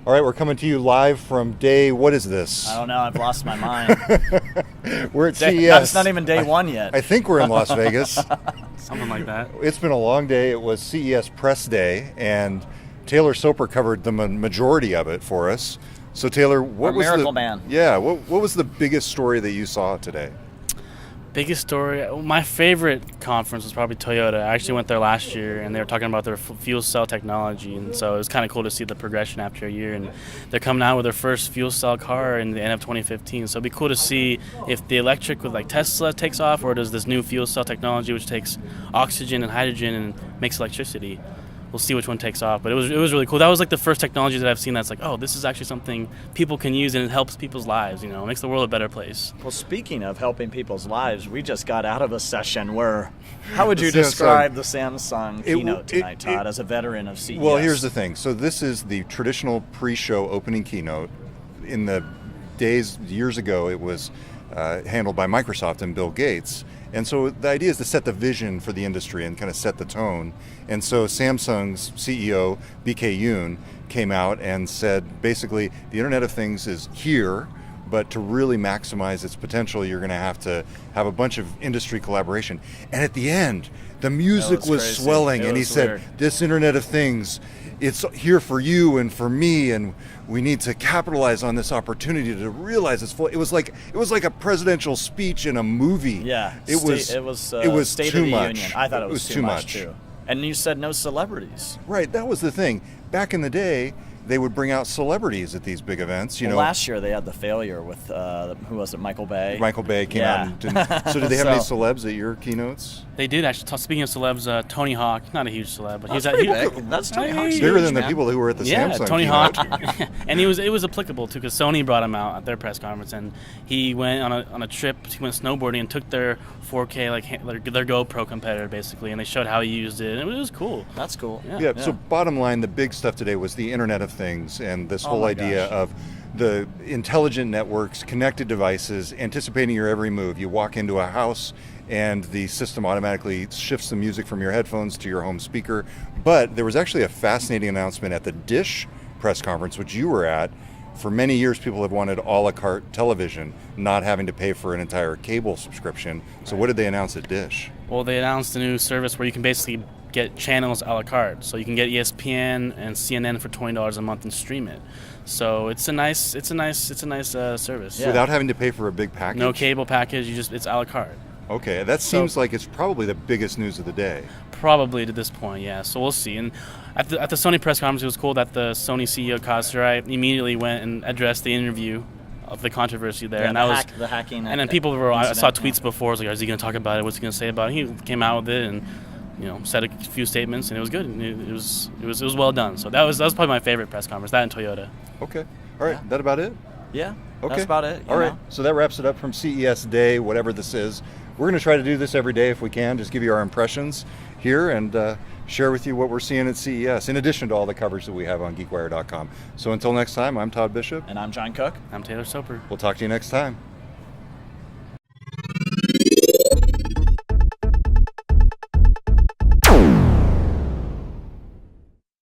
All right, we're coming to you live from day, what is this? I don't know. I've lost my mind. We're at CES. CES. Not even day one yet. I think we're in Las Vegas. Something like that. It's been a long day. It was CES press day, and Taylor Soper covered the majority of it for us. So Taylor, what was Miracle Man. Yeah, what was the biggest story that you saw today? Biggest story. My favorite conference was probably Toyota. I actually went there last year, and they were talking about their fuel cell technology, and so it was kind of cool to see the progression after a year. And they're coming out with their first fuel cell car in the end of 2015. So it'd be cool to see if the electric with like Tesla takes off, or does this new fuel cell technology, which takes oxygen and hydrogen and makes electricity. We'll see which one takes off, but it was really cool. That was like the first technology that I've seen that's like, oh, this is actually something people can use and it helps people's lives. You know, it makes the world a better place. Well, speaking of helping people's lives, we just got out of a session where, how would you describe the Samsung keynote tonight, Todd, as a veteran of CES? Well, here's the thing. So this is the traditional pre-show opening keynote. In the years ago, it was handled by Microsoft and Bill Gates. And so the idea is to set the vision for the industry and kind of set the tone. And so Samsung's CEO, BK Yoon, came out and said, basically, the Internet of Things is here, but to really maximize its potential, you're going to have a bunch of industry collaboration. And at the end, the music was crazy. swelling, It and he was said, weird. this Internet of Things, it's here for you and for me, and we need to capitalize on this opportunity to realize it's full. It was like a presidential speech in a movie. Yeah, it was State too of the much. Union. I thought it was too much too. And you said no celebrities. Right, that was the thing. Back in the day, they would bring out celebrities at these big events. You know, last year they had the failure with who was it? Michael Bay. Michael Bay came out and didn't. So did they have any celebs at your keynotes? They did actually. Speaking of celebs, Tony Hawk, not a huge celeb, but That's pretty big. That's Tony Hawk's bigger huge, than the man. people who were at the Samsung Tony keynote. Hawk, and it was applicable too because Sony brought him out at their press conference, and he went on a trip. He went snowboarding and took their 4K their GoPro competitor basically, and they showed how he used it, and it was cool. That's cool. Yeah. So bottom line, the big stuff today was the Internet of Things and this whole idea of the intelligent networks, connected devices, anticipating your every move. You walk into a house and the system automatically shifts the music from your headphones to your home speaker. But there was actually a fascinating announcement at the Dish press conference, which you were at. For many years, people have wanted a la carte television, not having to pay for an entire cable subscription. So what did they announce at Dish? Well, they announced a new service where you can basically get channels a la carte. So you can get ESPN and CNN for $20 a month and stream it. So it's a nice service. Yeah. Without having to pay for a big package? No cable package. It's a la carte. Okay, that seems like it's probably the biggest news of the day. Probably to this point, yeah. So we'll see. And at the Sony press conference, it was cool that the Sony CEO Kasurai immediately went and addressed the interview of the controversy there, and the hacking. And then people were. I saw tweets before. I was like, "Is he going to talk about it? What's he going to say about it?" He came out with it and said a few statements, and it was good. And it was well done. So that was probably my favorite press conference. That and Toyota. Okay, all right, that about it? Yeah, okay. That's about it. All right, so that wraps it up from CES Day, whatever this is. We're going to try to do this every day if we can, just give you our impressions here and share with you what we're seeing at CES, in addition to all the coverage that we have on GeekWire.com. So until next time, I'm Todd Bishop. And I'm John Cook. I'm Taylor Soper. We'll talk to you next time.